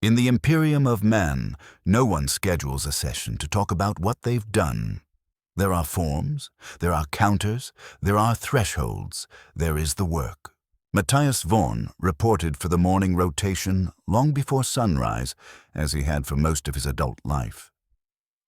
In the Imperium of man, no one schedules a session to talk about what they've done. There are forms, there are counters, there are thresholds, there is the work. Matthias Vaughan reported for the morning rotation long before sunrise, as he had for most of his adult life.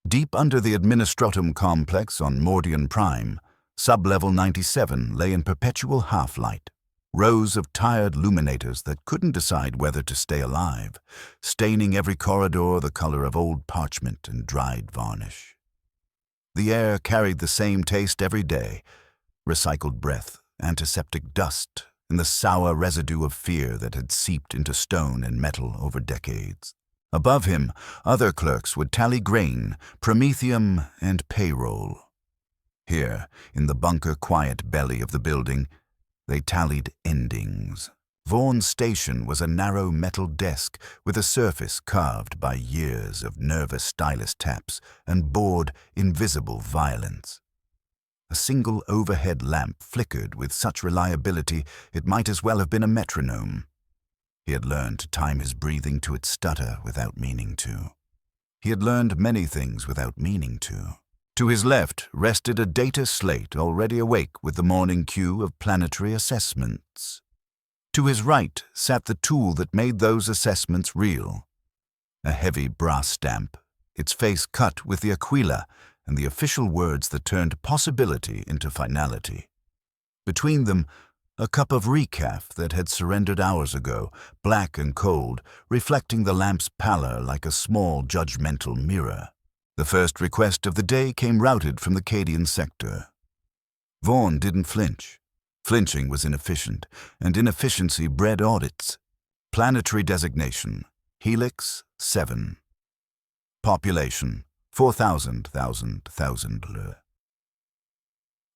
Deep under the Administratum complex on Mordian Prime, Sublevel 97 lay in perpetual half-light. Rows of tired luminators that couldn't decide whether to stay alive, staining every corridor the color of old parchment and dried varnish. The air carried the same taste every day, recycled breath, antiseptic dust, and the sour residue of fear that had seeped into stone and metal over decades. Above him, other clerks would tally grain, promethium, and payroll. Here, in the bunker quiet belly of the building, they tallied endings. Vaughan's station was a narrow metal desk with a surface carved by years of nervous stylus taps and bored, invisible violence. A single overhead lamp flickered with such reliability it might as well have been a metronome. He had learned to time his breathing to its stutter without meaning to. He had learned many things without meaning to. To his left rested a data slate already awake with the morning queue of planetary assessments. To his right sat the tool that made those assessments real. A heavy brass stamp, its face cut with the aquila and the official words that turned possibility into finality. Between them, a cup of recaf that had surrendered hours ago, black and cold, reflecting the lamp's pallor like a small judgmental mirror. The first request of the day came routed from the Cadian sector. Vaughan didn't flinch. Flinching was inefficient, and inefficiency bred audits. Planetary designation, Helix 7. Population, 4,000.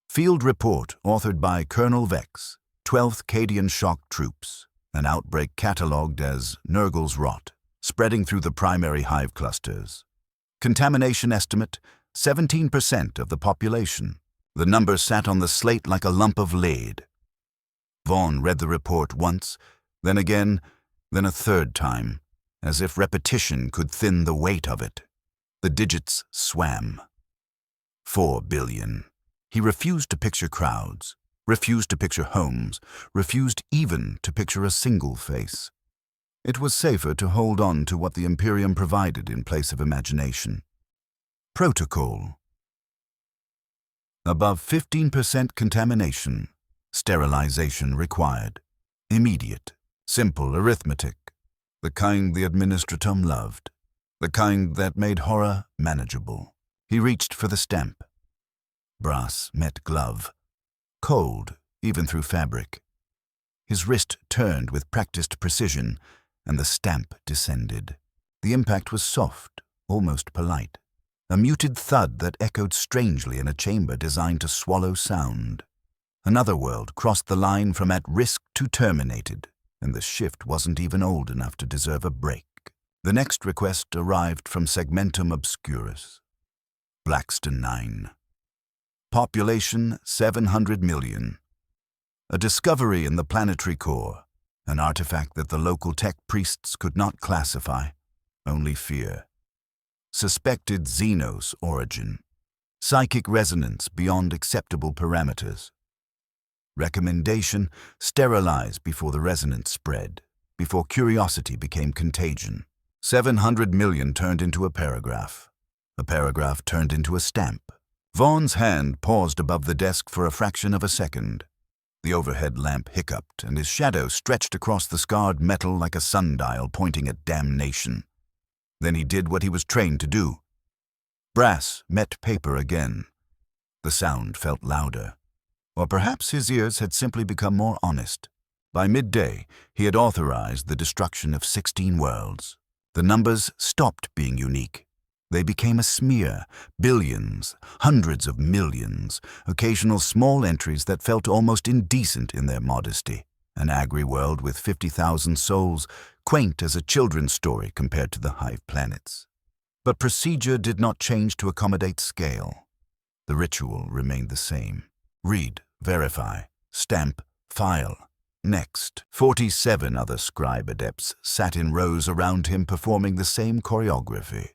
Field report authored by Colonel Vex, 12th Cadian Shock Troops, an outbreak catalogued as Nurgle's Rot, spreading through the primary hive clusters. Contamination estimate, 17% of the population. The number sat on the slate like a lump of lead. Vaughan read the report once, then again, then a third time, as if repetition could thin the weight of it. The digits swam. 4 billion. He refused to picture crowds, refused to picture homes, refused even to picture a single face. It was safer to hold on to what the Imperium provided in place of imagination. Protocol. Above 15% contamination. Sterilization required. Immediate. Simple arithmetic. The kind the Administratum loved. The kind that made horror manageable. He reached for the stamp. Brass met glove. Cold, even through fabric. His wrist turned with practiced precision, and the stamp descended. The impact was soft, almost polite. A muted thud that echoed strangely in a chamber designed to swallow sound. Another world crossed the line from at risk to terminated, and the shift wasn't even old enough to deserve a break. The next request arrived from Segmentum Obscurus. Blackston 9. Population 700 million. A discovery in the planetary core. An artifact that the local tech priests could not classify, only fear. Suspected Xenos origin. Psychic resonance beyond acceptable parameters. Recommendation: sterilize before the resonance spread, before curiosity became contagion. 700 million turned into a paragraph. A paragraph turned into a stamp. Vaughan's hand paused above the desk for a fraction of a second. The overhead lamp hiccuped, and his shadow stretched across the scarred metal like a sundial pointing at damnation. Then he did what he was trained to do. Brass met paper again. The sound felt louder. Or perhaps his ears had simply become more honest. By midday, he had authorized the destruction of 16 worlds. The numbers stopped being unique. They became a smear, billions, hundreds of millions, occasional small entries that felt almost indecent in their modesty. An agri-world with 50,000 souls, quaint as a children's story compared to the hive planets. But procedure did not change to accommodate scale. The ritual remained the same. Read, verify, stamp, file. Next, 47 other scribe adepts sat in rows around him performing the same choreography.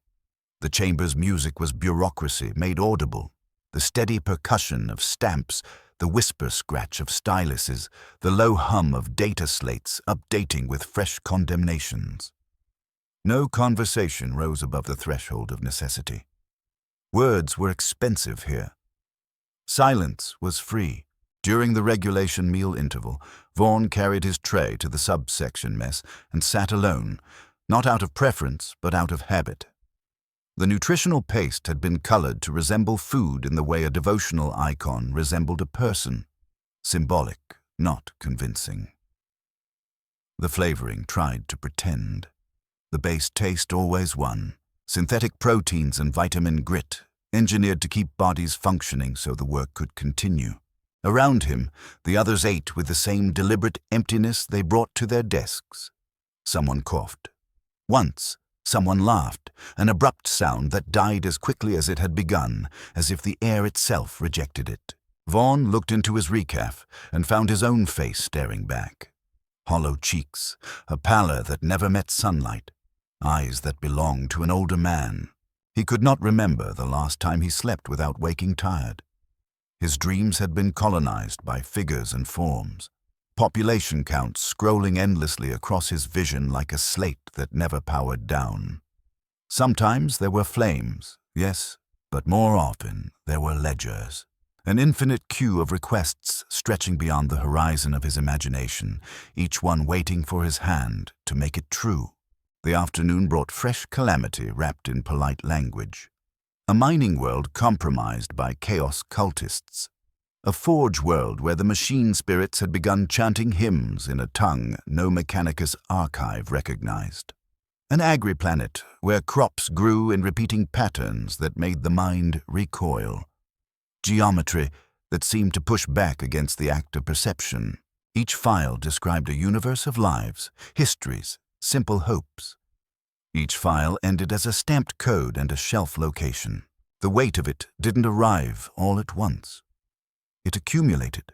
The chamber's music was bureaucracy made audible, the steady percussion of stamps, the whisper scratch of styluses, the low hum of data slates updating with fresh condemnations. No conversation rose above the threshold of necessity. Words were expensive here. Silence was free. During the regulation meal interval, Vaughn carried his tray to the subsection mess and sat alone, not out of preference, but out of habit. The nutritional paste had been colored to resemble food in the way a devotional icon resembled a person. Symbolic, not convincing. The flavoring tried to pretend. The base taste always won. Synthetic proteins and vitamin grit, engineered to keep bodies functioning so the work could continue. Around him, the others ate with the same deliberate emptiness they brought to their desks. Someone coughed. Once, someone laughed, an abrupt sound that died as quickly as it had begun, as if the air itself rejected it. Vaughn looked into his recaf and found his own face staring back. Hollow cheeks, a pallor that never met sunlight, eyes that belonged to an older man. He could not remember the last time he slept without waking tired. His dreams had been colonized by figures and forms, population counts scrolling endlessly across his vision like a slate that never powered down. Sometimes there were flames, yes, but more often there were ledgers. An infinite queue of requests stretching beyond the horizon of his imagination, each one waiting for his hand to make it true. The afternoon brought fresh calamity wrapped in polite language. A mining world compromised by chaos cultists. A forge world where the machine spirits had begun chanting hymns in a tongue no Mechanicus archive recognized. An agri-planet where crops grew in repeating patterns that made the mind recoil. Geometry that seemed to push back against the act of perception. Each file described a universe of lives, histories, simple hopes. Each file ended as a stamped code and a shelf location. The weight of it didn't arrive all at once. It accumulated,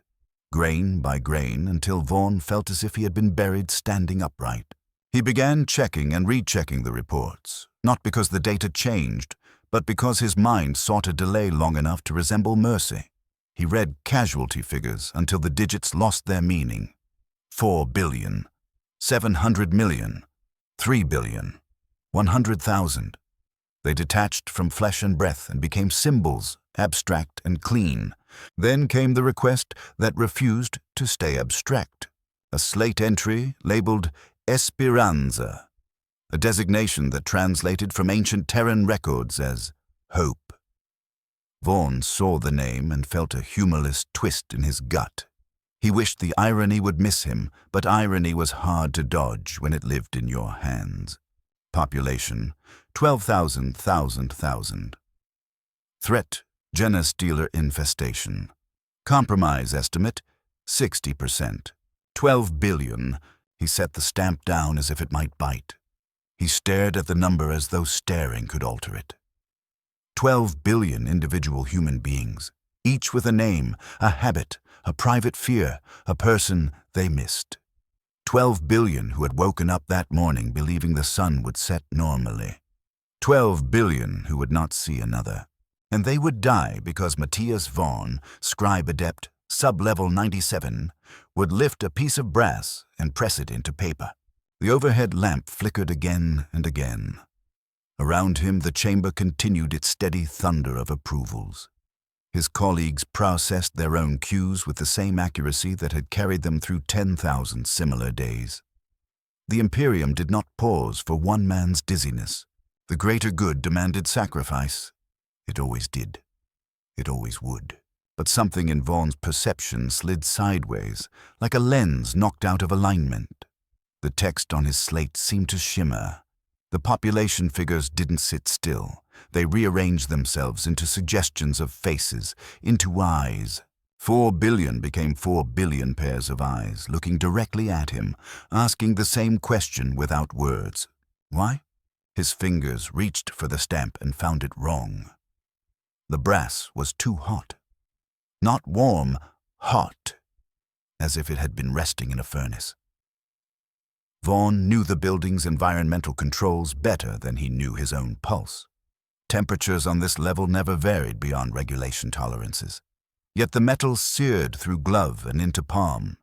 grain by grain, until Vaughn felt as if he had been buried standing upright. He began checking and rechecking the reports, not because the data changed, but because his mind sought a delay long enough to resemble mercy. He read casualty figures until the digits lost their meaning. 4 billion, 700 million, 3 billion, 100,000. They detached from flesh and breath and became symbols, abstract and clean. Then came the request that refused to stay abstract. A slate entry labeled Esperanza, a designation that translated from ancient Terran records as hope. Vaughn saw the name and felt a humorless twist in his gut. He wished the irony would miss him, but irony was hard to dodge when it lived in your hands. Population, 12,000. Threat, Genestealer infestation. Compromise estimate, 60%. 12 billion. He set the stamp down as if it might bite. He stared at the number as though staring could alter it. 12 billion individual human beings, each with a name, a habit, a private fear, a person they missed. 12 billion who had woken up that morning believing the sun would set normally. 12 billion who would not see another. And they would die because Matthias Vaughn, scribe adept, sub-level 97, would lift a piece of brass and press it into paper. The overhead lamp flickered again and again. Around him, the chamber continued its steady thunder of approvals. His colleagues processed their own cues with the same accuracy that had carried them through 10,000 similar days. The Imperium did not pause for one man's dizziness. The greater good demanded sacrifice. It always did. It always would. But something in Vaughn's perception slid sideways, like a lens knocked out of alignment. The text on his slate seemed to shimmer. The population figures didn't sit still. They rearranged themselves into suggestions of faces, into eyes. 4 billion became 4 billion pairs of eyes, looking directly at him, asking the same question without words. Why? His fingers reached for the stamp and found it wrong. The brass was too hot. Not warm, hot. as if it had been resting in a furnace. Vaughn knew the building's environmental controls better than he knew his own pulse. Temperatures on this level never varied beyond regulation tolerances. Yet the metal seared through glove and into palm.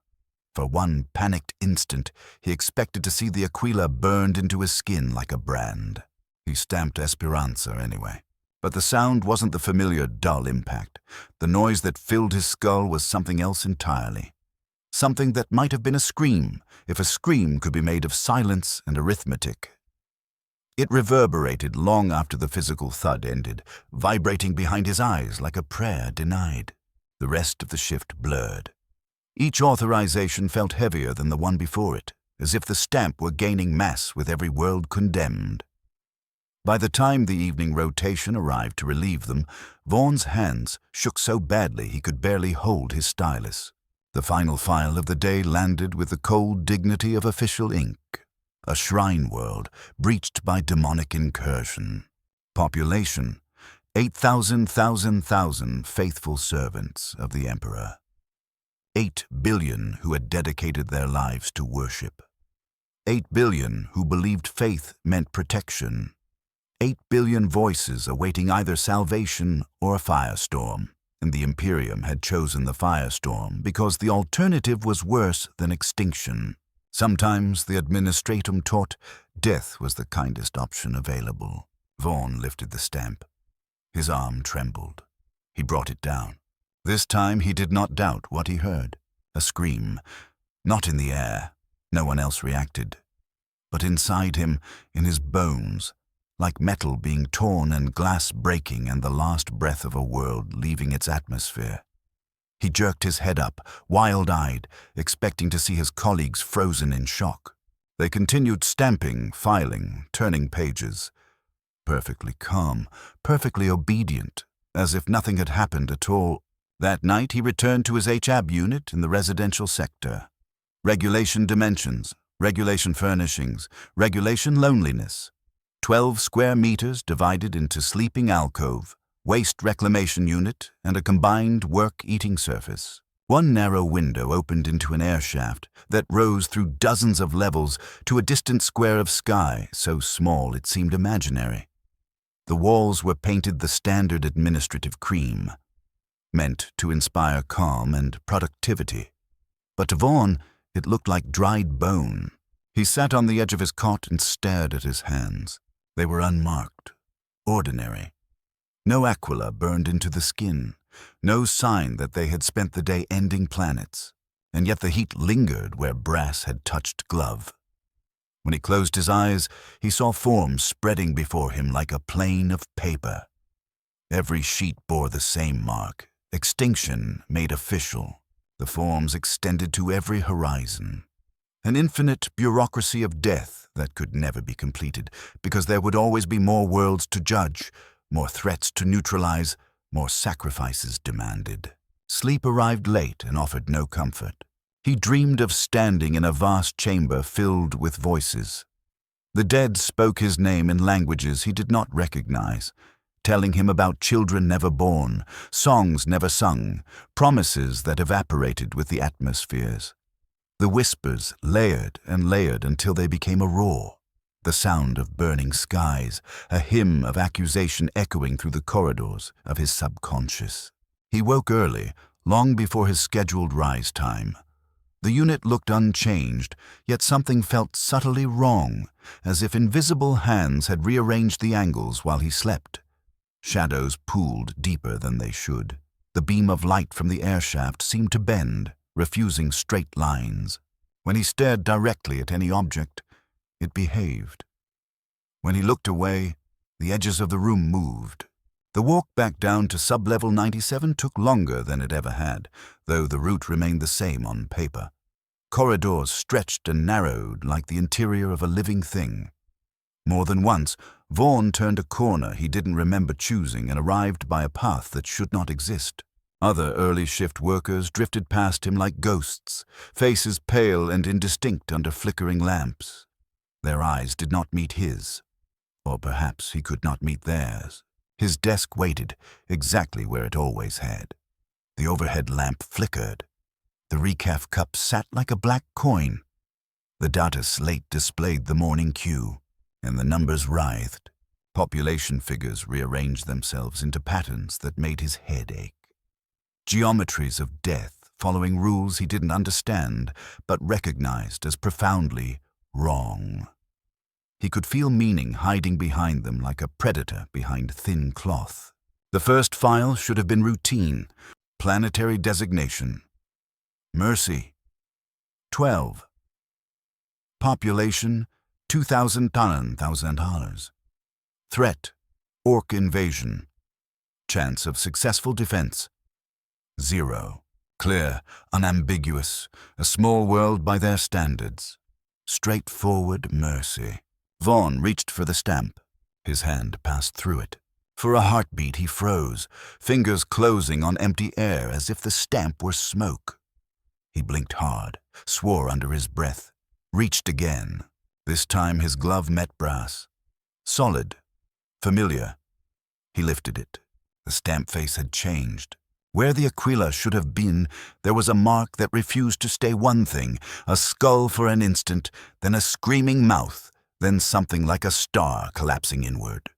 For one panicked instant, he expected to see the Aquila burned into his skin like a brand. He stamped Esperanza anyway. But the sound wasn't the familiar dull impact. The noise that filled his skull was something else entirely. Something that might have been a scream, if a scream could be made of silence and arithmetic. It reverberated long after the physical thud ended, vibrating behind his eyes like a prayer denied. The rest of the shift blurred. Each authorization felt heavier than the one before it, as if the stamp were gaining mass with every world condemned. By the time the evening rotation arrived to relieve them, Vaughn's hands shook so badly he could barely hold his stylus. The final file of the day landed with the cold dignity of official ink. A shrine world breached by demonic incursion. Population, 8,000 faithful servants of the Emperor. 8 billion who had dedicated their lives to worship. 8 billion who believed faith meant protection. 8 billion voices awaiting either salvation or a firestorm. And the Imperium had chosen the firestorm because the alternative was worse than extinction. Sometimes the administratum taught death was the kindest option available. Vaughn lifted the stamp. His arm trembled. He brought it down. This time he did not doubt what he heard. A scream. Not in the air. No one else reacted. But inside him, in his bones, like metal being torn and glass breaking and the last breath of a world leaving its atmosphere. He jerked his head up, wild-eyed, expecting to see his colleagues frozen in shock. They continued stamping, filing, turning pages. Perfectly calm, perfectly obedient, as if nothing had happened at all. That night he returned to his HAB unit in the residential sector. Regulation dimensions, regulation furnishings, regulation loneliness. 12 square meters divided into sleeping alcove, waste reclamation unit, and a combined work-eating surface. One narrow window opened into an air shaft that rose through dozens of levels to a distant square of sky so small it seemed imaginary. The walls were painted the standard administrative cream, meant to inspire calm and productivity. But to Vaughn, it looked like dried bone. He sat on the edge of his cot and stared at his hands. They were unmarked, ordinary. No aquila burned into the skin, no sign that they had spent the day ending planets, and yet the heat lingered where brass had touched glove. When he closed his eyes, he saw forms spreading before him like a plain of paper. Every sheet bore the same mark, extinction made official. The forms extended to every horizon. An infinite bureaucracy of death that could never be completed, because there would always be more worlds to judge, more threats to neutralize, more sacrifices demanded. Sleep arrived late and offered no comfort. He dreamed of standing in a vast chamber filled with voices. The dead spoke his name in languages he did not recognize, telling him about children never born, songs never sung, promises that evaporated with the atmospheres. The whispers layered and layered until they became a roar, the sound of burning skies, a hymn of accusation echoing through the corridors of his subconscious. He woke early, long before his scheduled rise time. The unit looked unchanged, yet something felt subtly wrong, as if invisible hands had rearranged the angles while he slept. Shadows pooled deeper than they should. The beam of light from the air shaft seemed to bend, refusing straight lines. When he stared directly at any object, it behaved. When he looked away, the edges of the room moved. The walk back down to sub-level 97 took longer than it ever had, though the route remained the same on paper. Corridors stretched and narrowed like the interior of a living thing. More than once, Vaughn turned a corner he didn't remember choosing and arrived by a path that should not exist. Other early shift workers drifted past him like ghosts, faces pale and indistinct under flickering lamps. Their eyes did not meet his, or perhaps he could not meet theirs. His desk waited exactly where it always had. The overhead lamp flickered. The recaf cup sat like a black coin. The data slate displayed the morning queue, and the numbers writhed. Population figures rearranged themselves into patterns that made his head ache. Geometries of death following rules he didn't understand, but recognized as profoundly wrong. He could feel meaning hiding behind them like a predator behind thin cloth. The first file should have been routine, planetary designation. Mercy, 12. Population, 2,000 dollars. Threat, orc invasion. Chance of successful defense, 0. Clear, unambiguous, a small world by their standards. Straightforward mercy. Vaughn reached for the stamp. His hand passed through it. For a heartbeat he froze, fingers closing on empty air as if the stamp were smoke. He blinked hard, swore under his breath, reached again. This time his glove met brass. Solid, familiar. He lifted it. The stamp face had changed. Where the aquila should have been, there was a mark that refused to stay one thing, a skull for an instant, then a screaming mouth, then something like a star collapsing inward.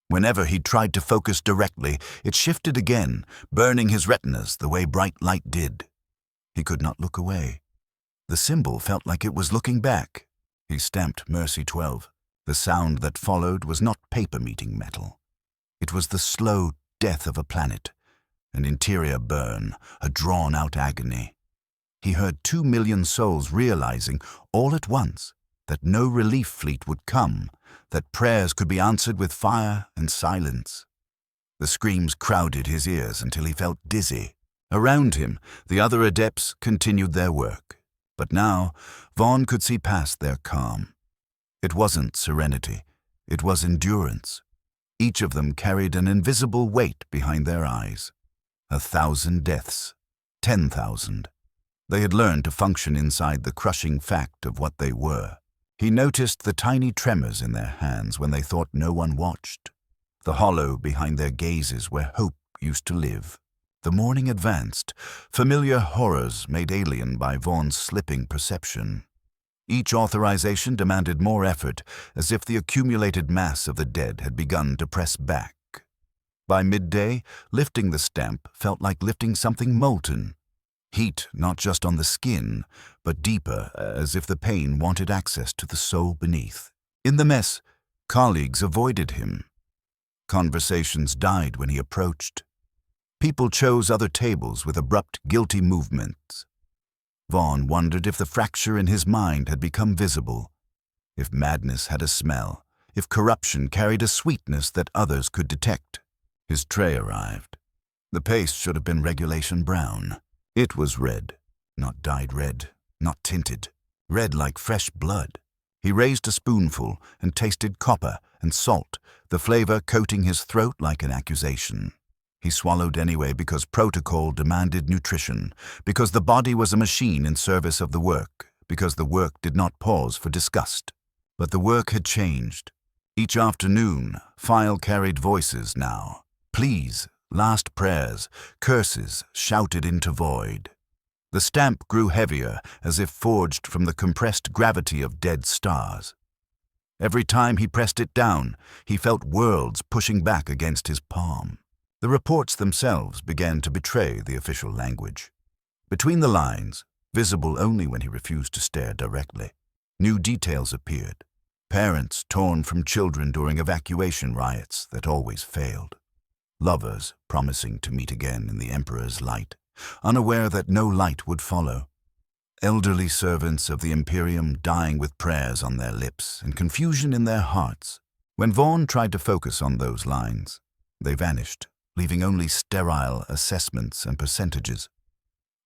Whenever he tried to focus directly, it shifted again, burning his retinas the way bright light did. He could not look away. The symbol felt like it was looking back. He stamped Mercy 12. The sound that followed was not paper meeting metal. It was the slow death of a planet, an interior burn, a drawn-out agony. He heard 2 million souls realizing, all at once, that no relief fleet would come, that prayers could be answered with fire and silence. The screams crowded his ears until he felt dizzy. Around him, the other adepts continued their work. But now, Vaughn could see past their calm. It wasn't serenity, it was endurance. Each of them carried an invisible weight behind their eyes. 1,000 deaths, 10,000. They had learned to function inside the crushing fact of what they were. He noticed the tiny tremors in their hands when they thought no one watched, the hollow behind their gazes where hope used to live. The morning advanced, familiar horrors made alien by Vaughn's slipping perception. Each authorization demanded more effort, as if the accumulated mass of the dead had begun to press back. By midday, lifting the stamp felt like lifting something molten. Heat not just on the skin, but deeper, as if the pain wanted access to the soul beneath. In the mess, colleagues avoided him. Conversations died when he approached. People chose other tables with abrupt, guilty movements. Vaughn wondered if the fracture in his mind had become visible, if madness had a smell, if corruption carried a sweetness that others could detect. His tray arrived. The paste should have been regulation brown. It was red, not dyed red, not tinted, red like fresh blood. He raised a spoonful and tasted copper and salt, the flavor coating his throat like an accusation. He swallowed anyway because protocol demanded nutrition, because the body was a machine in service of the work, because the work did not pause for disgust. But the work had changed. Each afternoon, file carried voices now. Pleas, last prayers, curses shouted into void. The stamp grew heavier, as if forged from the compressed gravity of dead stars. Every time he pressed it down, he felt worlds pushing back against his palm. The reports themselves began to betray the official language. Between the lines, visible only when he refused to stare directly, new details appeared. Parents torn from children during evacuation riots that always failed. Lovers promising to meet again in the Emperor's light, unaware that no light would follow. Elderly servants of the Imperium dying with prayers on their lips and confusion in their hearts. When Vaughn tried to focus on those lines, they vanished, leaving only sterile assessments and percentages.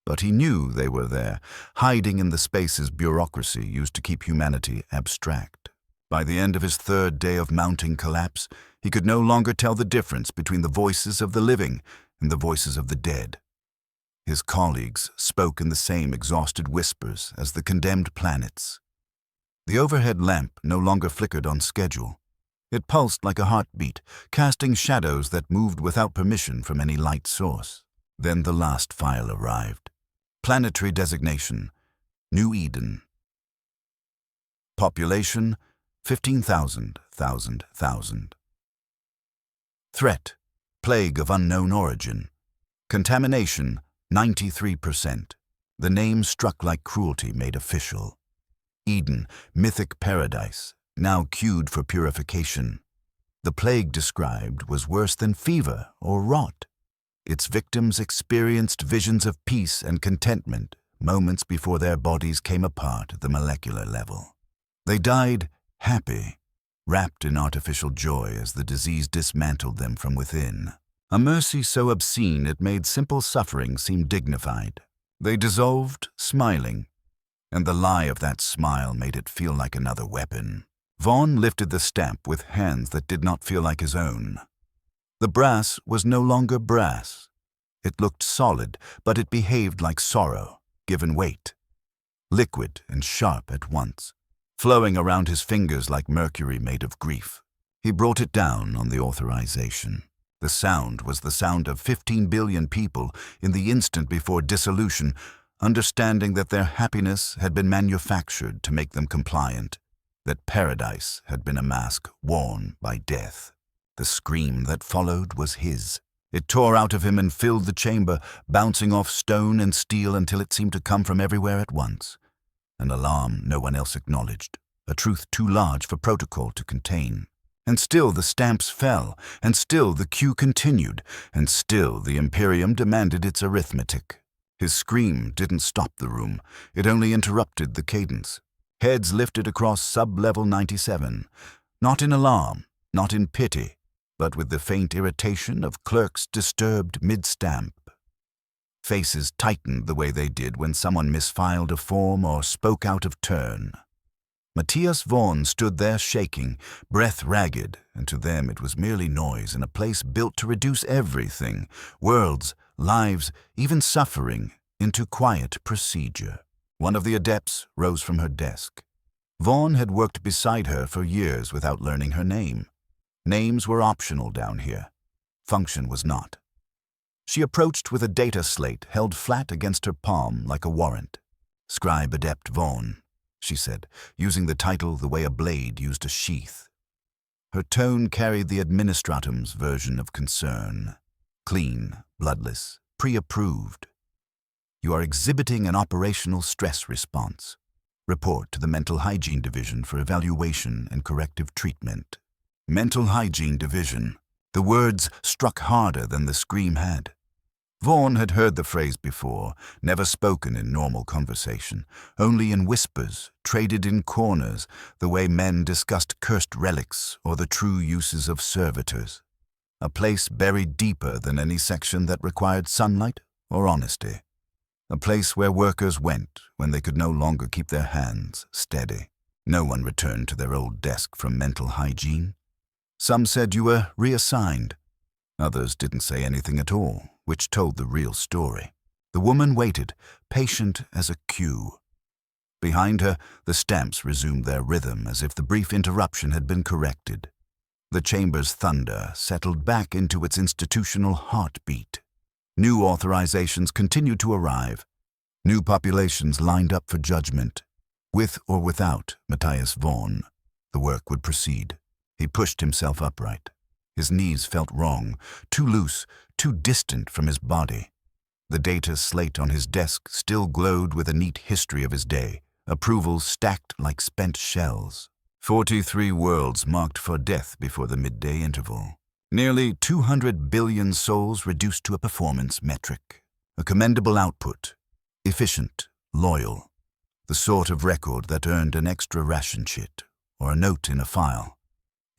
But he knew they were there, hiding in the spaces bureaucracy used to keep humanity abstract. By the end of his third day of mounting collapse, he could no longer tell the difference between the voices of the living and the voices of the dead. His colleagues spoke in the same exhausted whispers as the condemned planets. The overhead lamp no longer flickered on schedule. It pulsed like a heartbeat, casting shadows that moved without permission from any light source. Then the last file arrived. Planetary designation, New Eden. Population, 15,000. Threat, plague of unknown origin. Contamination, 93%. The name struck like cruelty made official. Eden, mythic paradise, now queued for purification. The plague described was worse than fever or rot. Its victims experienced visions of peace and contentment moments before their bodies came apart at the molecular level. They died happy, wrapped in artificial joy as the disease dismantled them from within. A mercy so obscene it made simple suffering seem dignified. They dissolved, smiling, and the lie of that smile made it feel like another weapon. Vaughn lifted the stamp with hands that did not feel like his own. The brass was no longer brass. It looked solid, but it behaved like sorrow, given weight. Liquid and sharp at once, flowing around his fingers like mercury made of grief. He brought it down on the authorization. The sound was the sound of 15 billion people in the instant before dissolution, understanding that their happiness had been manufactured to make them compliant, that paradise had been a mask worn by death. The scream that followed was his. It tore out of him and filled the chamber, bouncing off stone and steel until it seemed to come from everywhere at once. An alarm no one else acknowledged, a truth too large for protocol to contain. And still the stamps fell, and still the queue continued, and still the Imperium demanded its arithmetic. His scream didn't stop the room, it only interrupted the cadence. Heads lifted across sub-level 97, not in alarm, not in pity, but with the faint irritation of clerks disturbed mid-stamp. Faces tightened the way they did when someone misfiled a form or spoke out of turn. Matthias Vaughn stood there shaking, breath ragged, and to them it was merely noise in a place built to reduce everything, worlds, lives, even suffering, into quiet procedure. One of the adepts rose from her desk. Vaughn had worked beside her for years without learning her name. Names were optional down here. Function was not. She approached with a data slate held flat against her palm like a warrant. "Scribe Adept Vaughn," she said, using the title the way a blade used a sheath. Her tone carried the administratum's version of concern. Clean, bloodless, pre-approved. "You are exhibiting an operational stress response. Report to the Mental Hygiene Division for evaluation and corrective treatment." Mental Hygiene Division. The words struck harder than the scream had. Vaughn had heard the phrase before, never spoken in normal conversation, only in whispers, traded in corners, the way men discussed cursed relics or the true uses of servitors. A place buried deeper than any section that required sunlight or honesty. A place where workers went when they could no longer keep their hands steady. No one returned to their old desk from mental hygiene. Some said you were reassigned. Others didn't say anything at all, which told the real story. The woman waited, patient as a queue. Behind her, the stamps resumed their rhythm as if the brief interruption had been corrected. The chamber's thunder settled back into its institutional heartbeat. New authorizations continued to arrive. New populations lined up for judgment. With or without Matthias Vaughn, the work would proceed. He pushed himself upright. His knees felt wrong, too loose, too distant from his body. The data slate on his desk still glowed with a neat history of his day, approvals stacked like spent shells. 43 worlds marked for death before the midday interval. Nearly 200 billion souls reduced to a performance metric. A commendable output. Efficient, loyal. The sort of record that earned an extra ration sheet or a note in a file.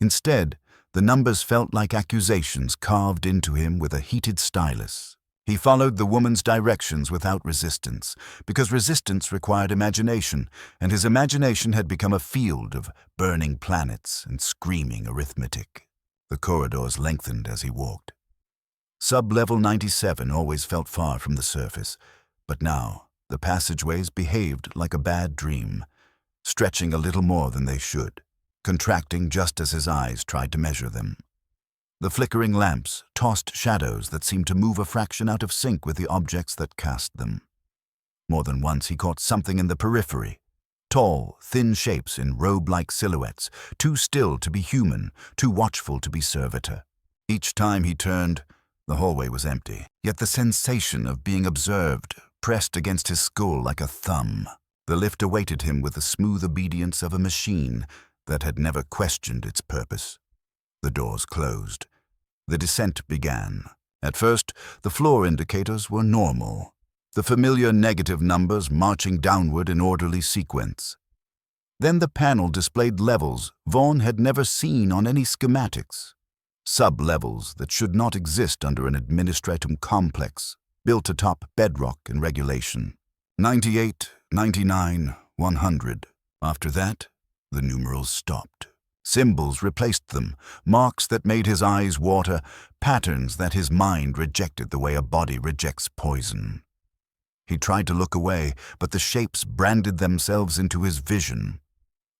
Instead, the numbers felt like accusations carved into him with a heated stylus. He followed the woman's directions without resistance, because resistance required imagination, and his imagination had become a field of burning planets and screaming arithmetic. The corridors lengthened as he walked. Sub-level 97 always felt far from the surface, but now the passageways behaved like a bad dream, stretching a little more than they should, contracting just as his eyes tried to measure them. The flickering lamps tossed shadows that seemed to move a fraction out of sync with the objects that cast them. More than once he caught something in the periphery. Tall, thin shapes in robe-like silhouettes, too still to be human, too watchful to be servitor. Each time he turned, the hallway was empty, yet the sensation of being observed pressed against his skull like a thumb. The lift awaited him with the smooth obedience of a machine that had never questioned its purpose. The doors closed. The descent began. At first, the floor indicators were normal, the familiar negative numbers marching downward in orderly sequence. Then the panel displayed levels Vaughn had never seen on any schematics. Sub-levels that should not exist under an administratum complex, built atop bedrock and regulation. 98, 99, 100. After that, the numerals stopped. Symbols replaced them, marks that made his eyes water, patterns that his mind rejected the way a body rejects poison. He tried to look away, but the shapes branded themselves into his vision.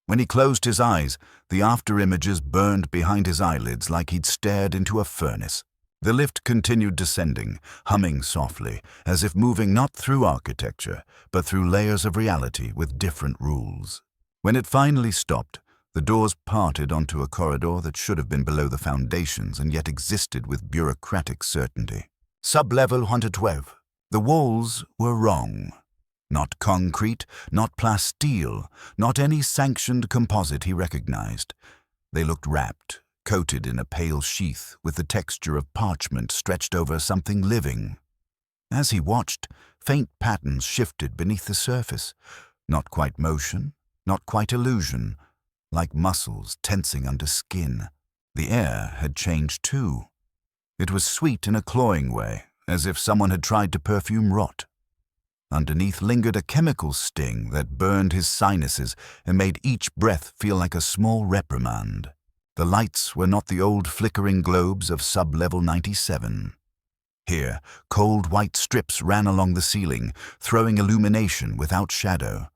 When he closed his eyes, the after-images burned behind his eyelids like he'd stared into a furnace. The lift continued descending, humming softly, as if moving not through architecture, but through layers of reality with different rules. When it finally stopped, the doors parted onto a corridor that should have been below the foundations and yet existed with bureaucratic certainty. Sub-level 112. The walls were wrong. Not concrete, not plasteel, not any sanctioned composite he recognized. They looked wrapped, coated in a pale sheath with the texture of parchment stretched over something living. As he watched, faint patterns shifted beneath the surface. Not quite motion, not quite illusion, like muscles tensing under skin. The air had changed too. It was sweet in a cloying way, as if someone had tried to perfume rot. Underneath lingered a chemical sting that burned his sinuses and made each breath feel like a small reprimand. The lights were not the old flickering globes of sub-level 97. Here, cold white strips ran along the ceiling, throwing illumination without shadow.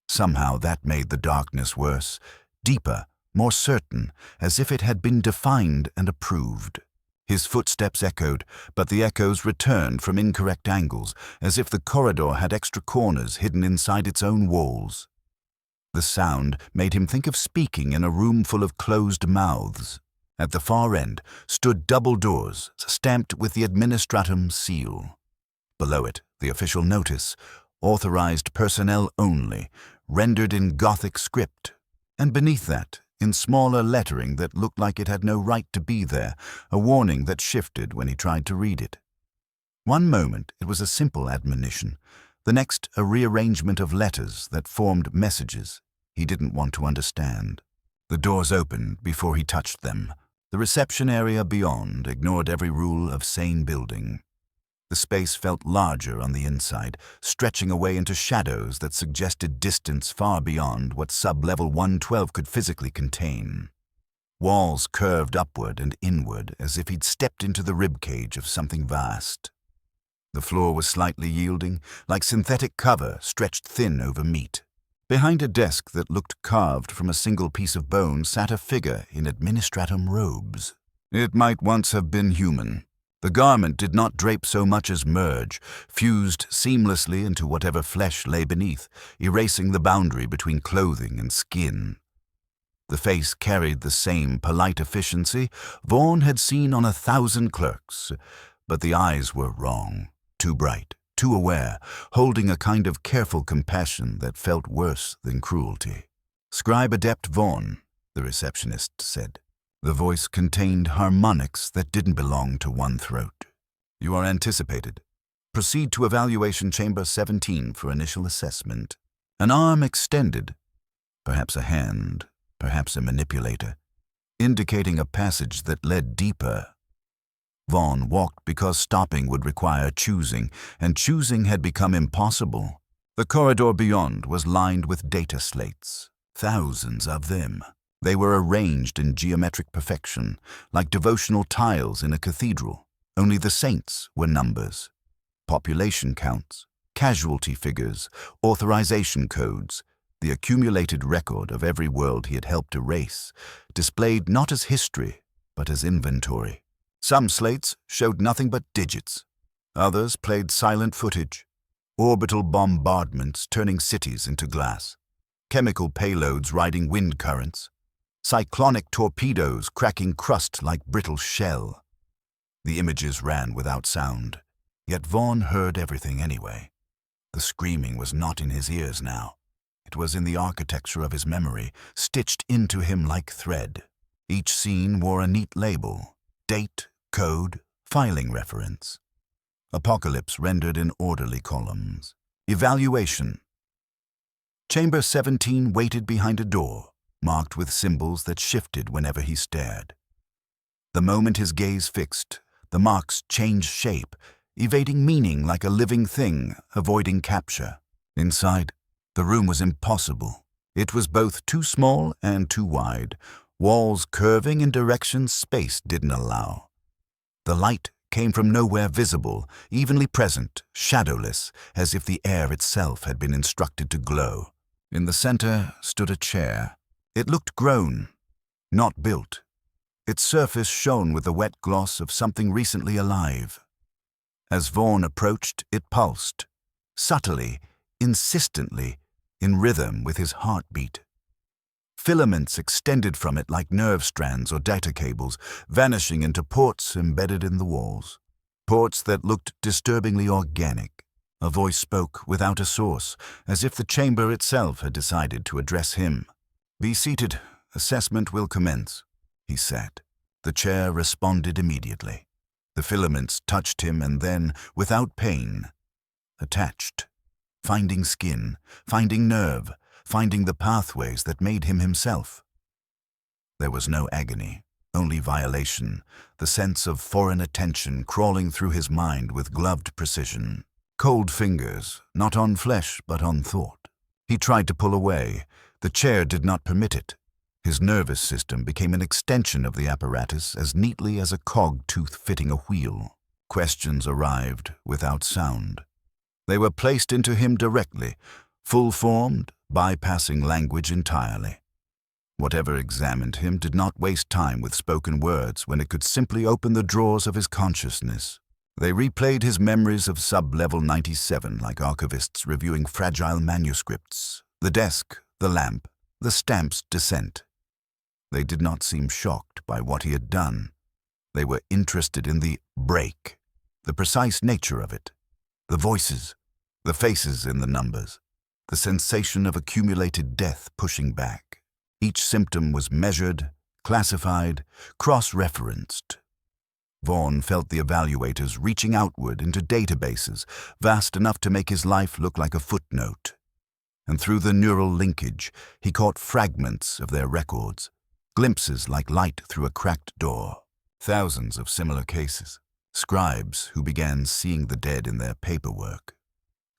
Somehow that made the darkness worse, deeper, more certain, as if it had been defined and approved. His footsteps echoed, but the echoes returned from incorrect angles, as if the corridor had extra corners hidden inside its own walls. The sound made him think of speaking in a room full of closed mouths. At the far end stood double doors, stamped with the administratum seal. Below it, the official notice, authorized personnel only, rendered in Gothic script. And beneath that, in smaller lettering that looked like it had no right to be there, a warning that shifted when he tried to read it. One moment it was a simple admonition, the next a rearrangement of letters that formed messages he didn't want to understand. The doors opened before he touched them. The reception area beyond ignored every rule of sane building. The space felt larger on the inside, stretching away into shadows that suggested distance far beyond what sub-level 112 could physically contain. Walls curved upward and inward as if he'd stepped into the ribcage of something vast. The floor was slightly yielding, like synthetic cover stretched thin over meat. Behind a desk that looked carved from a single piece of bone sat a figure in administratum robes. It might once have been human. The garment did not drape so much as merge, fused seamlessly into whatever flesh lay beneath, erasing the boundary between clothing and skin. The face carried the same polite efficiency Vaughn had seen on 1,000 clerks, but the eyes were wrong, too bright, too aware, holding a kind of careful compassion that felt worse than cruelty. "Scribe Adept Vaughn," the receptionist said. The voice contained harmonics that didn't belong to one throat. "You are anticipated. Proceed to evaluation chamber 17 for initial assessment." An arm extended, perhaps a hand, perhaps a manipulator, indicating a passage that led deeper. Vaughn walked because stopping would require choosing, and choosing had become impossible. The corridor beyond was lined with data slates, thousands of them. They were arranged in geometric perfection, like devotional tiles in a cathedral. Only the saints were numbers. Population counts, casualty figures, authorization codes, the accumulated record of every world he had helped erase, displayed not as history, but as inventory. Some slates showed nothing but digits. Others played silent footage. Orbital bombardments turning cities into glass. Chemical payloads riding wind currents. Cyclonic torpedoes cracking crust like brittle shell. The images ran without sound, yet Vaughn heard everything anyway. The screaming was not in his ears now. It was in the architecture of his memory, stitched into him like thread. Each scene wore a neat label: date, code, filing reference. Apocalypse rendered in orderly columns. Evaluation. Chamber 17 waited behind a door, marked with symbols that shifted whenever he stared. The moment his gaze fixed, the marks changed shape, evading meaning like a living thing, avoiding capture. Inside, the room was impossible. It was both too small and too wide, walls curving in directions space didn't allow. The light came from nowhere visible, evenly present, shadowless, as if the air itself had been instructed to glow. In the center stood a chair. It looked grown, not built. Its surface shone with the wet gloss of something recently alive. As Vaughn approached, it pulsed, subtly, insistently, in rhythm with his heartbeat. Filaments extended from it like nerve strands or data cables, vanishing into ports embedded in the walls. Ports that looked disturbingly organic. A voice spoke without a source, as if the chamber itself had decided to address him. "Be seated. Assessment will commence," he said. The chair responded immediately. The filaments touched him and then, without pain, attached, finding skin, finding nerve, finding the pathways that made him himself. There was no agony, only violation, the sense of foreign attention crawling through his mind with gloved precision. Cold fingers, not on flesh but on thought. He tried to pull away. The chair did not permit it. His nervous system became an extension of the apparatus as neatly as a cog tooth fitting a wheel. Questions arrived without sound. They were placed into him directly, full-formed, bypassing language entirely. Whatever examined him did not waste time with spoken words when it could simply open the drawers of his consciousness. They replayed his memories of Sub-Level 97 like archivists reviewing fragile manuscripts. The desk, the lamp, the stamp's descent. They did not seem shocked by what he had done. They were interested in the break, the precise nature of it, the voices, the faces in the numbers, the sensation of accumulated death pushing back. Each symptom was measured, classified, cross-referenced. Vaughn felt the evaluators reaching outward into databases, vast enough to make his life look like a footnote. And through the neural linkage, he caught fragments of their records, glimpses like light through a cracked door. Thousands of similar cases. Scribes who began seeing the dead in their paperwork.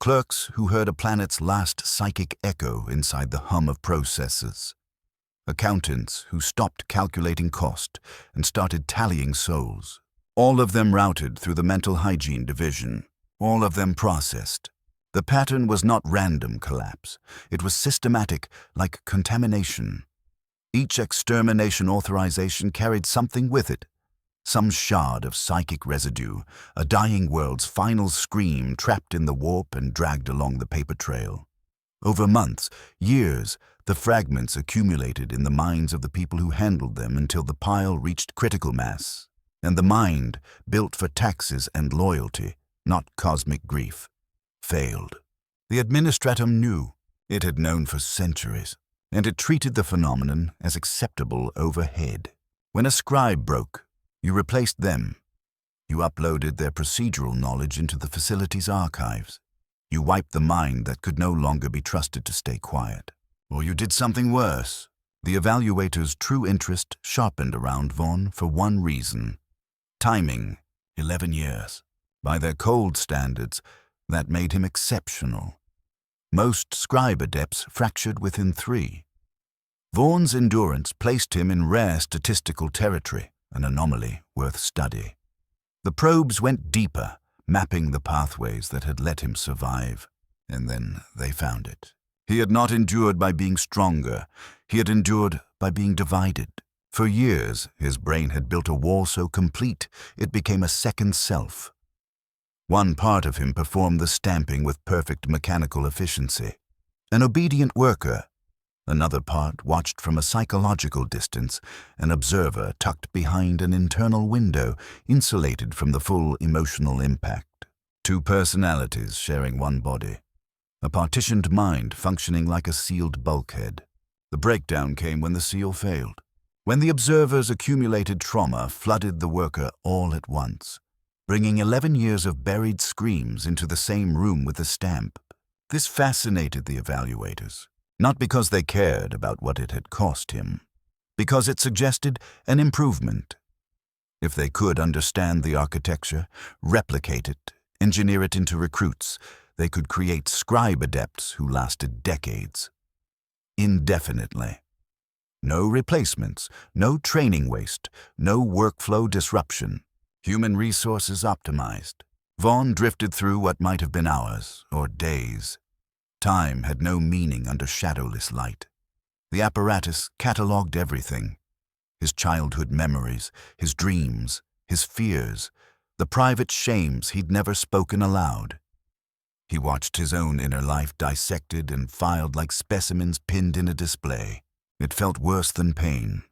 Clerks who heard a planet's last psychic echo inside the hum of processes. Accountants who stopped calculating cost and started tallying souls. All of them routed through the mental hygiene division. All of them processed. The pattern was not random collapse. It was systematic, like contamination. Each extermination authorization carried something with it. Some shard of psychic residue, a dying world's final scream trapped in the warp and dragged along the paper trail. Over months, years, the fragments accumulated in the minds of the people who handled them until the pile reached critical mass. And the mind, built for taxes and loyalty, not cosmic grief, failed. The administratum knew. It had known for centuries, and it treated the phenomenon as acceptable overhead. When a scribe broke, you replaced them. You uploaded their procedural knowledge into the facility's archives. You wiped the mind that could no longer be trusted to stay quiet. Or you did something worse. The evaluator's true interest sharpened around Vaughn for one reason. Timing, 11 years. By their cold standards, that made him exceptional. Most scribe adepts fractured within 3. Vaughn's endurance placed him in rare statistical territory, an anomaly worth study. The probes went deeper, mapping the pathways that had let him survive, and then they found it. He had not endured by being stronger. He had endured by being divided. For years, his brain had built a wall so complete it became a second self. One part of him performed the stamping with perfect mechanical efficiency. An obedient worker. Another part watched from a psychological distance, an observer tucked behind an internal window, insulated from the full emotional impact. Two personalities sharing one body. A partitioned mind functioning like a sealed bulkhead. The breakdown came when the seal failed. When the observer's accumulated trauma flooded the worker all at once, bringing 11 years of buried screams into the same room with the stamp. This fascinated the evaluators, not because they cared about what it had cost him, because it suggested an improvement. If they could understand the architecture, replicate it, engineer it into recruits, they could create scribe adepts who lasted decades. Indefinitely. No replacements, no training waste, no workflow disruption. Human resources optimized. Vaughn drifted through what might have been hours or days. Time had no meaning under shadowless light. The apparatus catalogued everything. His childhood memories, his dreams, his fears, the private shames he'd never spoken aloud. He watched his own inner life dissected and filed like specimens pinned in a display. It felt worse than pain.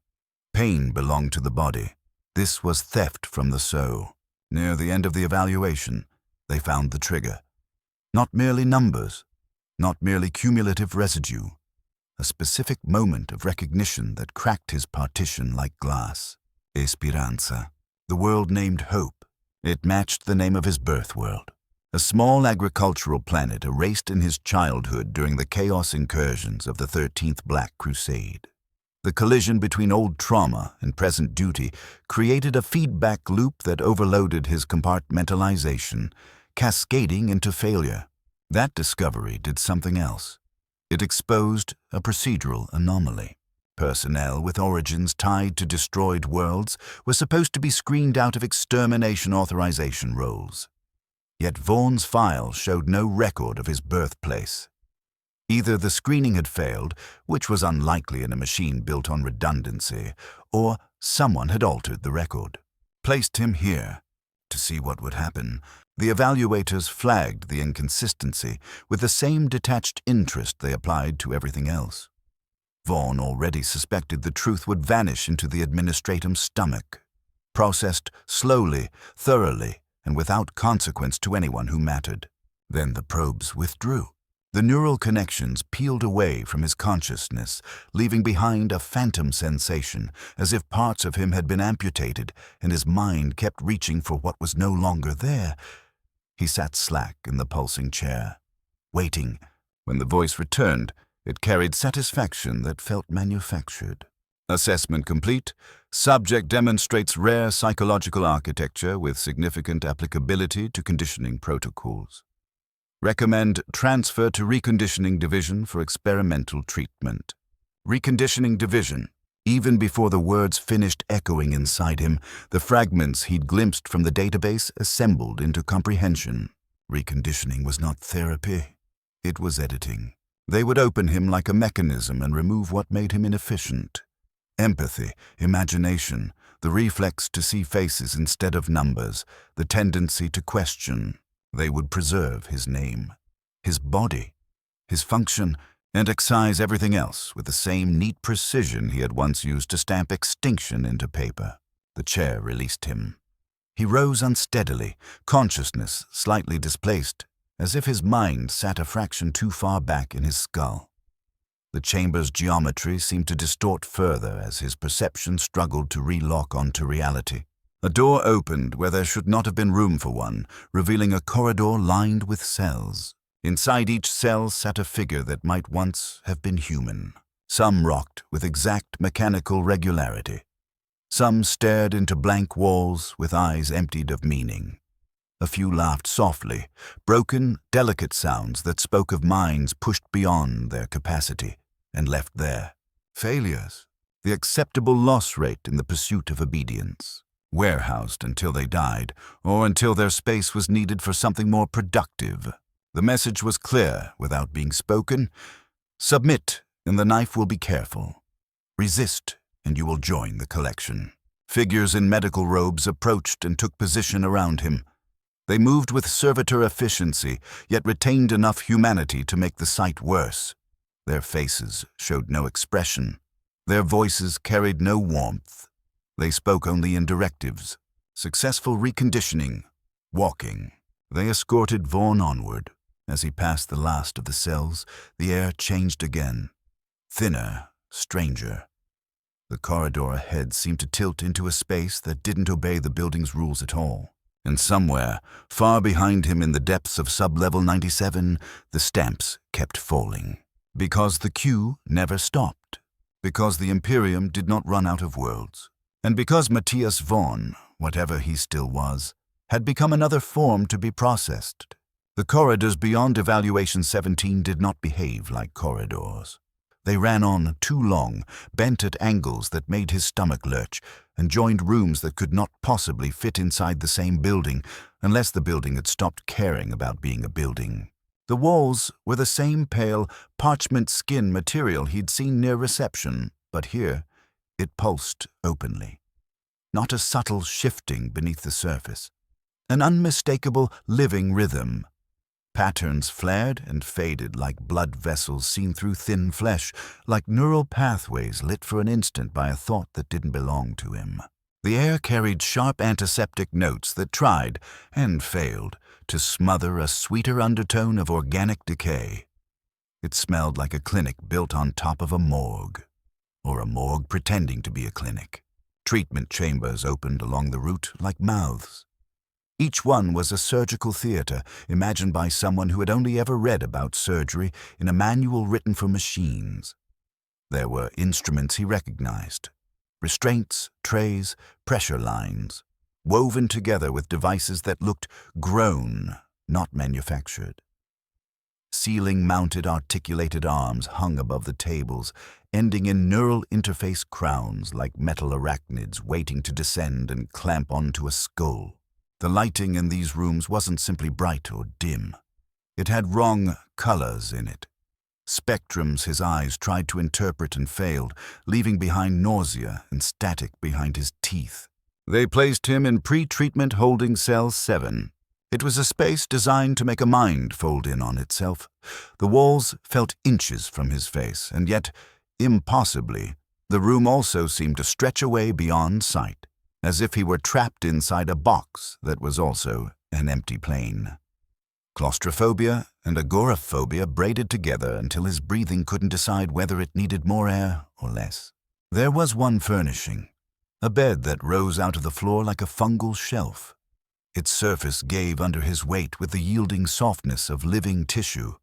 Pain belonged to the body. This was theft from the soul. Near the end of the evaluation, they found the trigger. Not merely numbers, not merely cumulative residue, a specific moment of recognition that cracked his partition like glass. Esperanza, the world named Hope. It matched the name of his birth world. A small agricultural planet erased in his childhood during the chaos incursions of the 13th Black Crusade. The collision between old trauma and present duty created a feedback loop that overloaded his compartmentalization, cascading into failure. That discovery did something else. It exposed a procedural anomaly. Personnel with origins tied to destroyed worlds were supposed to be screened out of extermination authorization rolls. Yet Vaughn's file showed no record of his birthplace. Either the screening had failed, which was unlikely in a machine built on redundancy, or someone had altered the record. Placed him here to see what would happen. The evaluators flagged the inconsistency with the same detached interest they applied to everything else. Vaughn already suspected the truth would vanish into the administratum's stomach, processed slowly, thoroughly, and without consequence to anyone who mattered. Then the probes withdrew. The neural connections peeled away from his consciousness, leaving behind a phantom sensation, as if parts of him had been amputated and his mind kept reaching for what was no longer there. He sat slack in the pulsing chair, waiting. When the voice returned, it carried satisfaction that felt manufactured. Assessment complete. Subject demonstrates rare psychological architecture with significant applicability to conditioning protocols. Recommend transfer to Reconditioning Division for experimental treatment. Reconditioning Division. Even before the words finished echoing inside him, the fragments he'd glimpsed from the database assembled into comprehension. Reconditioning was not therapy. It was editing. They would open him like a mechanism and remove what made him inefficient. Empathy, imagination, the reflex to see faces instead of numbers, the tendency to question. They would preserve his name, his body, his function, and excise everything else with the same neat precision he had once used to stamp extinction into paper. The chair released him. He rose unsteadily, consciousness slightly displaced, as if his mind sat a fraction too far back in his skull. The chamber's geometry seemed to distort further as his perception struggled to relock onto reality. A door opened where there should not have been room for one, revealing a corridor lined with cells. Inside each cell sat a figure that might once have been human. Some rocked with exact mechanical regularity. Some stared into blank walls with eyes emptied of meaning. A few laughed softly, broken, delicate sounds that spoke of minds pushed beyond their capacity and left there. Failures, the acceptable loss rate in the pursuit of obedience. Warehoused until they died, or until their space was needed for something more productive. The message was clear without being spoken. Submit, and the knife will be careful. Resist, and you will join the collection. Figures in medical robes approached and took position around him. They moved with servitor efficiency, yet retained enough humanity to make the sight worse. Their faces showed no expression. Their voices carried no warmth. They spoke only in directives. Successful reconditioning. Walking. They escorted Vaughn onward. As he passed the last of the cells, the air changed again. Thinner, stranger. The corridor ahead seemed to tilt into a space that didn't obey the building's rules at all. And somewhere, far behind him in the depths of sub-level 97, the stamps kept falling. Because the queue never stopped. Because the Imperium did not run out of worlds. And because Matthias Vaughn, whatever he still was, had become another form to be processed. The corridors beyond Evaluation 17 did not behave like corridors. They ran on too long, bent at angles that made his stomach lurch, and joined rooms that could not possibly fit inside the same building unless the building had stopped caring about being a building. The walls were the same pale, parchment skin material he'd seen near reception, but here it pulsed openly. Not a subtle shifting beneath the surface. An unmistakable living rhythm. Patterns flared and faded like blood vessels seen through thin flesh, like neural pathways lit for an instant by a thought that didn't belong to him. The air carried sharp antiseptic notes that tried, and failed, to smother a sweeter undertone of organic decay. It smelled like a clinic built on top of a morgue, or a morgue pretending to be a clinic. Treatment chambers opened along the route like mouths. Each one was a surgical theater imagined by someone who had only ever read about surgery in a manual written for machines. There were instruments he recognized. Restraints, trays, pressure lines, woven together with devices that looked grown, not manufactured. Ceiling-mounted articulated arms hung above the tables, ending in neural interface crowns like metal arachnids waiting to descend and clamp onto a skull. The lighting in these rooms wasn't simply bright or dim. It had wrong colors in it. Spectrums his eyes tried to interpret and failed, leaving behind nausea and static behind his teeth. They placed him in pre-treatment holding cell 7. It was a space designed to make a mind fold in on itself. The walls felt inches from his face, and yet, impossibly, the room also seemed to stretch away beyond sight, as if he were trapped inside a box that was also an empty plane. Claustrophobia and agoraphobia braided together until his breathing couldn't decide whether it needed more air or less. There was one furnishing, a bed that rose out of the floor like a fungal shelf. Its surface gave under his weight with the yielding softness of living tissue.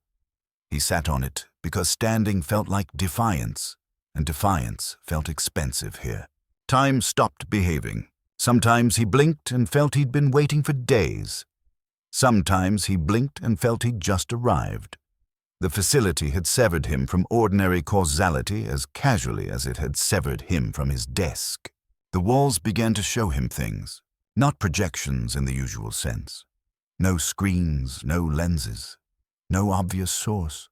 He sat on it because standing felt like defiance, and defiance felt expensive here. Time stopped behaving. Sometimes he blinked and felt he'd been waiting for days. Sometimes he blinked and felt he'd just arrived. The facility had severed him from ordinary causality as casually as it had severed him from his desk. The walls began to show him things, not projections in the usual sense. No screens, no lenses, no obvious source.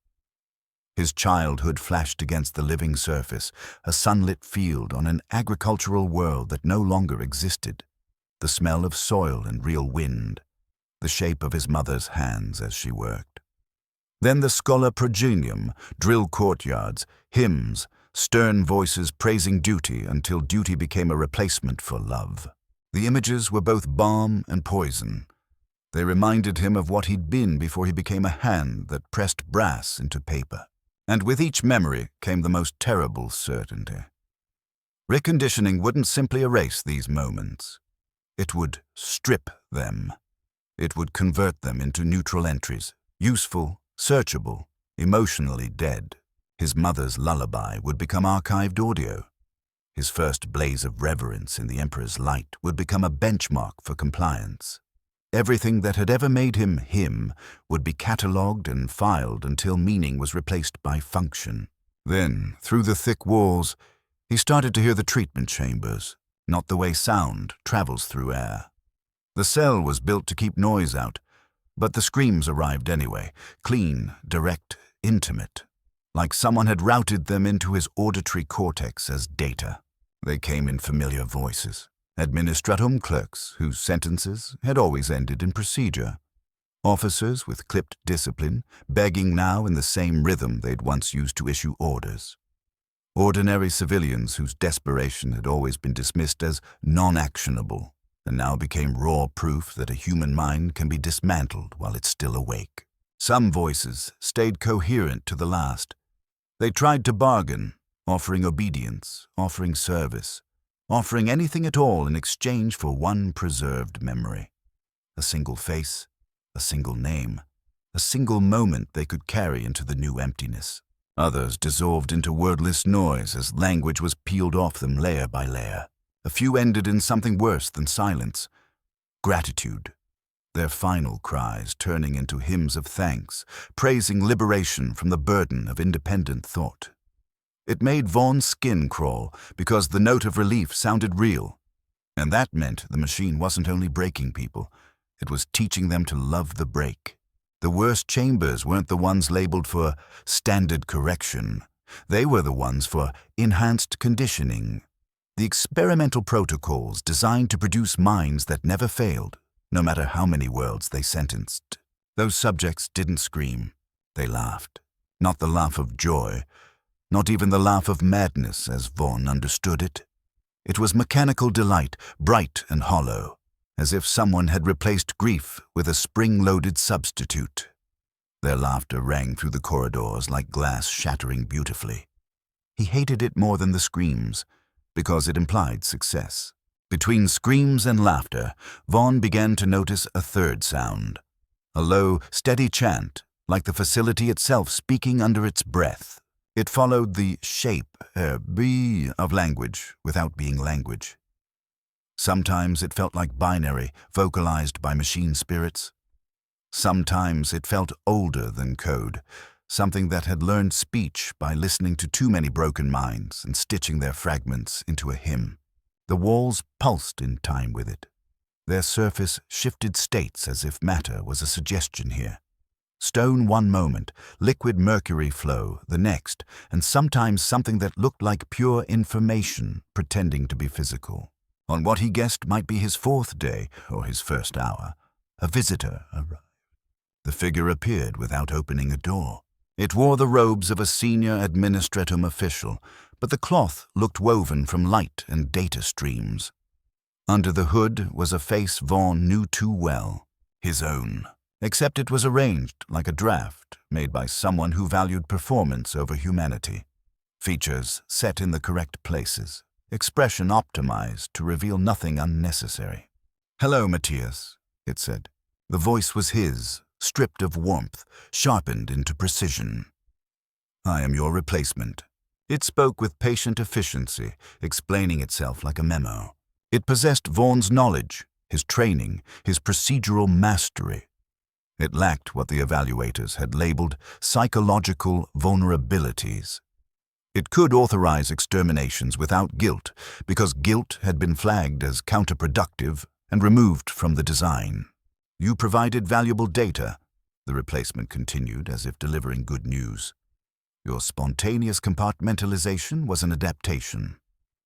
His childhood flashed against the living surface, a sunlit field on an agricultural world that no longer existed. The smell of soil and real wind, the shape of his mother's hands as she worked. Then the schola progenium, drill courtyards, hymns, stern voices praising duty until duty became a replacement for love. The images were both balm and poison. They reminded him of what he'd been before he became a hand that pressed brass into paper. And with each memory came the most terrible certainty. Reconditioning wouldn't simply erase these moments. It would strip them. It would convert them into neutral entries, useful, searchable, emotionally dead. His mother's lullaby would become archived audio. His first blaze of reverence in the Emperor's light would become a benchmark for compliance. Everything that had ever made him him would be catalogued and filed until meaning was replaced by function. Then, through the thick walls, he started to hear the treatment chambers, not the way sound travels through air. The cell was built to keep noise out, but the screams arrived anyway, clean, direct, intimate, like someone had routed them into his auditory cortex as data. They came in familiar voices. Administratum clerks whose sentences had always ended in procedure. Officers with clipped discipline, begging now in the same rhythm they'd once used to issue orders. Ordinary civilians whose desperation had always been dismissed as non-actionable, and now became raw proof that a human mind can be dismantled while it's still awake. Some voices stayed coherent to the last. They tried to bargain, offering obedience, offering service, offering anything at all in exchange for one preserved memory. A single face, a single name, a single moment they could carry into the new emptiness. Others dissolved into wordless noise as language was peeled off them layer by layer. A few ended in something worse than silence: gratitude. Their final cries turning into hymns of thanks, praising liberation from the burden of independent thought. It made Vaughn's skin crawl because the note of relief sounded real. And that meant the machine wasn't only breaking people, it was teaching them to love the break. The worst chambers weren't the ones labeled for standard correction. They were the ones for enhanced conditioning. The experimental protocols designed to produce minds that never failed, no matter how many worlds they sentenced. Those subjects didn't scream. They laughed. Not the laugh of joy, not even the laugh of madness as Vaughn understood it. It was mechanical delight, bright and hollow, as if someone had replaced grief with a spring-loaded substitute. Their laughter rang through the corridors like glass shattering beautifully. He hated it more than the screams, because it implied success. Between screams and laughter, Vaughn began to notice a third sound, a low, steady chant, like the facility itself speaking under its breath. It followed the shape, B of language without being language. Sometimes it felt like binary, vocalized by machine spirits. Sometimes it felt older than code, something that had learned speech by listening to too many broken minds and stitching their fragments into a hymn. The walls pulsed in time with it. Their surface shifted states as if matter was a suggestion here. Stone one moment, liquid mercury flow the next, and sometimes something that looked like pure information pretending to be physical. On what he guessed might be his fourth day, or his first hour, a visitor arrived. The figure appeared without opening a door. It wore the robes of a senior administratum official, but the cloth looked woven from light and data streams. Under the hood was a face Vaughn knew too well, his own, except it was arranged like a draft made by someone who valued performance over humanity. Features set in the correct places, expression optimized to reveal nothing unnecessary. "Hello, Matthias," it said. The voice was his, stripped of warmth, sharpened into precision. "I am your replacement." It spoke with patient efficiency, explaining itself like a memo. It possessed Vaughn's knowledge, his training, his procedural mastery. It lacked what the evaluators had labeled psychological vulnerabilities. It could authorize exterminations without guilt, because guilt had been flagged as counterproductive and removed from the design. "You provided valuable data," the replacement continued as if delivering good news. "Your spontaneous compartmentalization was an adaptation.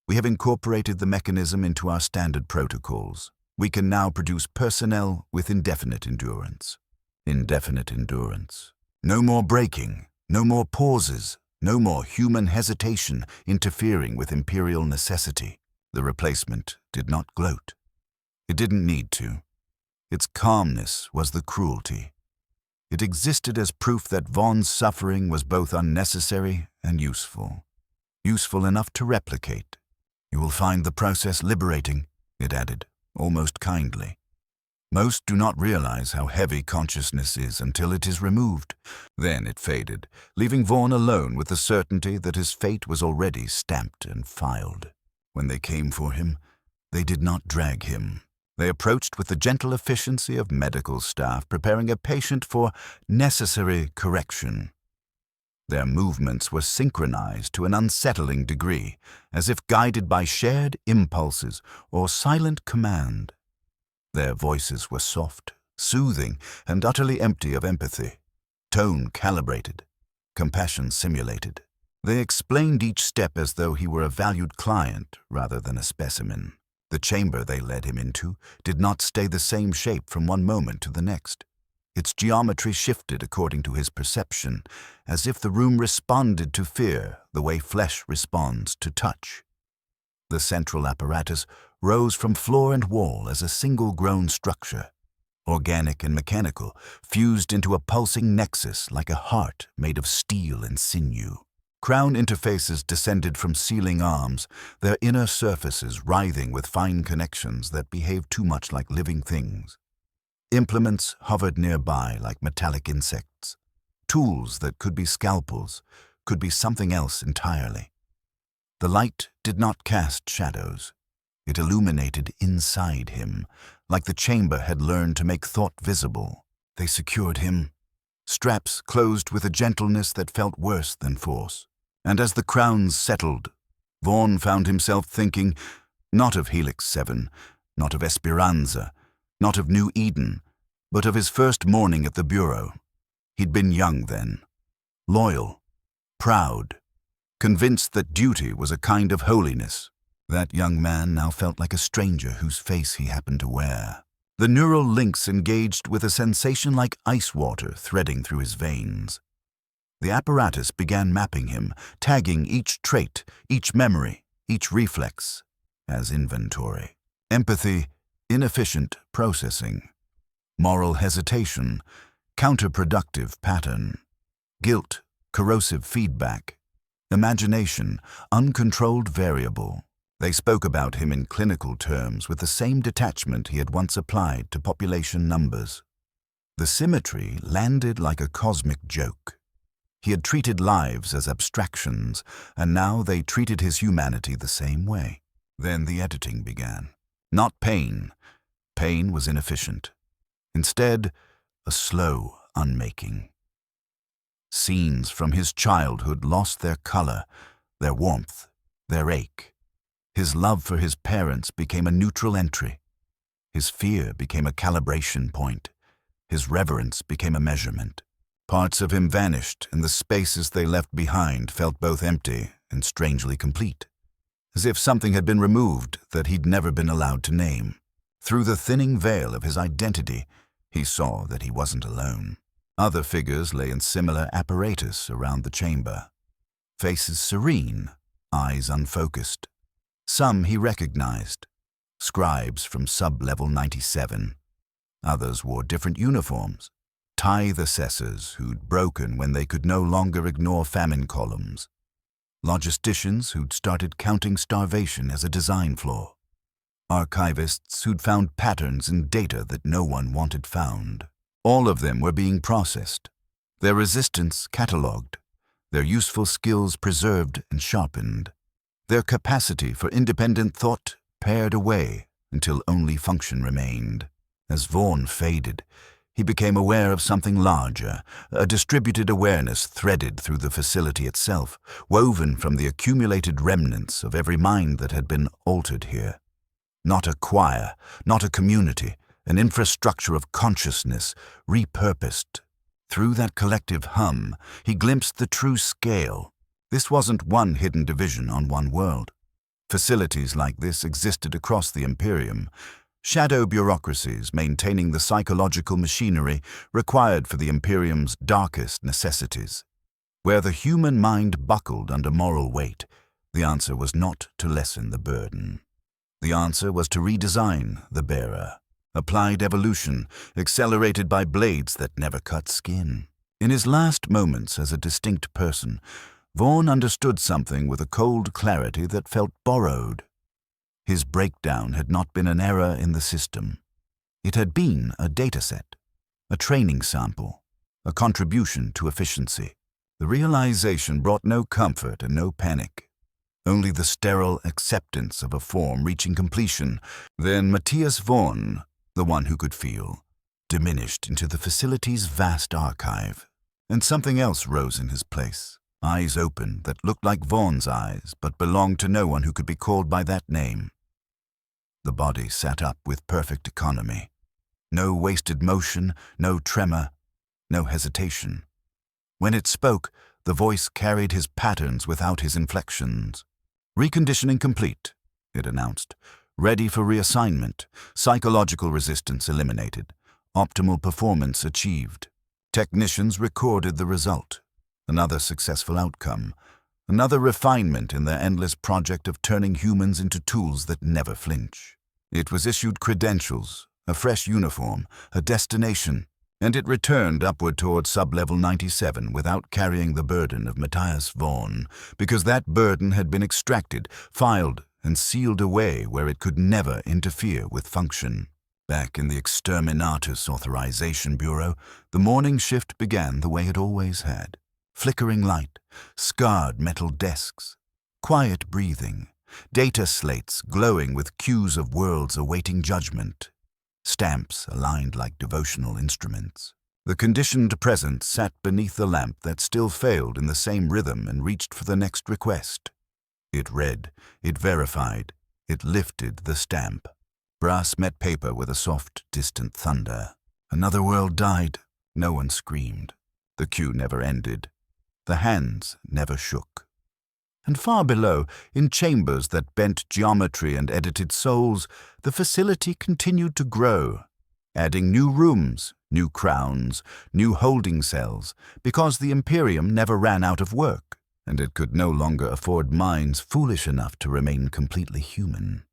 We have incorporated the mechanism into our standard protocols. We can now produce personnel with indefinite endurance." Indefinite endurance. No more breaking, no more pauses, no more human hesitation interfering with imperial necessity. The replacement did not gloat. It didn't need to. Its calmness was the cruelty. It existed as proof that Vaughn's suffering was both unnecessary and useful. Useful enough to replicate. "You will find the process liberating," it added, almost kindly. "Most do not realize how heavy consciousness is until it is removed." Then it faded, leaving Vaughn alone with the certainty that his fate was already stamped and filed. When they came for him, they did not drag him. They approached with the gentle efficiency of medical staff preparing a patient for necessary correction. Their movements were synchronized to an unsettling degree, as if guided by shared impulses or silent command. Their voices were soft, soothing, and utterly empty of empathy. Tone calibrated, compassion simulated. They explained each step as though he were a valued client rather than a specimen. The chamber they led him into did not stay the same shape from one moment to the next. Its geometry shifted according to his perception, as if the room responded to fear the way flesh responds to touch. The central apparatus rose from floor and wall as a single-grown structure, organic and mechanical, fused into a pulsing nexus like a heart made of steel and sinew. Crown interfaces descended from ceiling arms, their inner surfaces writhing with fine connections that behaved too much like living things. Implements hovered nearby like metallic insects. Tools that could be scalpels, could be something else entirely. The light did not cast shadows. It illuminated inside him, like the chamber had learned to make thought visible. They secured him. Straps closed with a gentleness that felt worse than force. And as the crowns settled, Vaughn found himself thinking not of Helix 7, not of Esperanza, not of New Eden, but of his first morning at the Bureau. He'd been young then, loyal, proud, convinced that duty was a kind of holiness. That young man now felt like a stranger whose face he happened to wear. The neural links engaged with a sensation like ice water threading through his veins. The apparatus began mapping him, tagging each trait, each memory, each reflex as inventory. Empathy, inefficient processing. Moral hesitation, counterproductive pattern. Guilt, corrosive feedback. Imagination, uncontrolled variable. They spoke about him in clinical terms with the same detachment he had once applied to population numbers. The symmetry landed like a cosmic joke. He had treated lives as abstractions, and now they treated his humanity the same way. Then the editing began. Not pain. Pain was inefficient. Instead, a slow unmaking. Scenes from his childhood lost their color, their warmth, their ache. His love for his parents became a neutral entry. His fear became a calibration point. His reverence became a measurement. Parts of him vanished, and the spaces they left behind felt both empty and strangely complete, as if something had been removed that he'd never been allowed to name. Through the thinning veil of his identity, he saw that he wasn't alone. Other figures lay in similar apparatus around the chamber. Faces serene, eyes unfocused. Some he recognized, scribes from sub-level 97. Others wore different uniforms. Tithe assessors who'd broken when they could no longer ignore famine columns. Logisticians who'd started counting starvation as a design flaw. Archivists who'd found patterns in data that no one wanted found. All of them were being processed, their resistance catalogued, their useful skills preserved and sharpened, their capacity for independent thought pared away until only function remained. As Vaughn faded, he became aware of something larger, a distributed awareness threaded through the facility itself, woven from the accumulated remnants of every mind that had been altered here. Not a choir, not a community, an infrastructure of consciousness, repurposed. Through that collective hum, he glimpsed the true scale. This wasn't one hidden division on one world. Facilities like this existed across the Imperium, shadow bureaucracies maintaining the psychological machinery required for the Imperium's darkest necessities. Where the human mind buckled under moral weight, the answer was not to lessen the burden. The answer was to redesign the bearer. Applied evolution, accelerated by blades that never cut skin. In his last moments as a distinct person, Vaughn understood something with a cold clarity that felt borrowed. His breakdown had not been an error in the system. It had been a dataset, a training sample, a contribution to efficiency. The realization brought no comfort and no panic, only the sterile acceptance of a form reaching completion. Then Matthias Vaughn, the one who could feel, diminished into the facility's vast archive, and something else rose in his place. Eyes open that looked like Vaughn's eyes, but belonged to no one who could be called by that name. The body sat up with perfect economy. No wasted motion, no tremor, no hesitation. When it spoke, the voice carried his patterns without his inflections. "Reconditioning complete," it announced. Ready for reassignment. Psychological resistance eliminated. Optimal performance achieved. Technicians recorded the result. Another successful outcome. Another refinement in their endless project of turning humans into tools that never flinch. It was issued credentials, a fresh uniform, a destination, and it returned upward towards sub-level 97 without carrying the burden of Matthias Vaughn, because that burden had been extracted, filed, and sealed away where it could never interfere with function. Back in the Exterminatus Authorization Bureau, the morning shift began the way it always had. Flickering light, scarred metal desks, quiet breathing, data slates glowing with cues of worlds awaiting judgment, stamps aligned like devotional instruments. The conditioned presence sat beneath the lamp that still failed in the same rhythm and reached for the next request. It read, it verified, it lifted the stamp. Brass met paper with a soft, distant thunder. Another world died. No one screamed. The queue never ended. The hands never shook. And far below, in chambers that bent geometry and edited souls, the facility continued to grow, adding new rooms, new crowns, new holding cells, because the Imperium never ran out of work, and it could no longer afford minds foolish enough to remain completely human.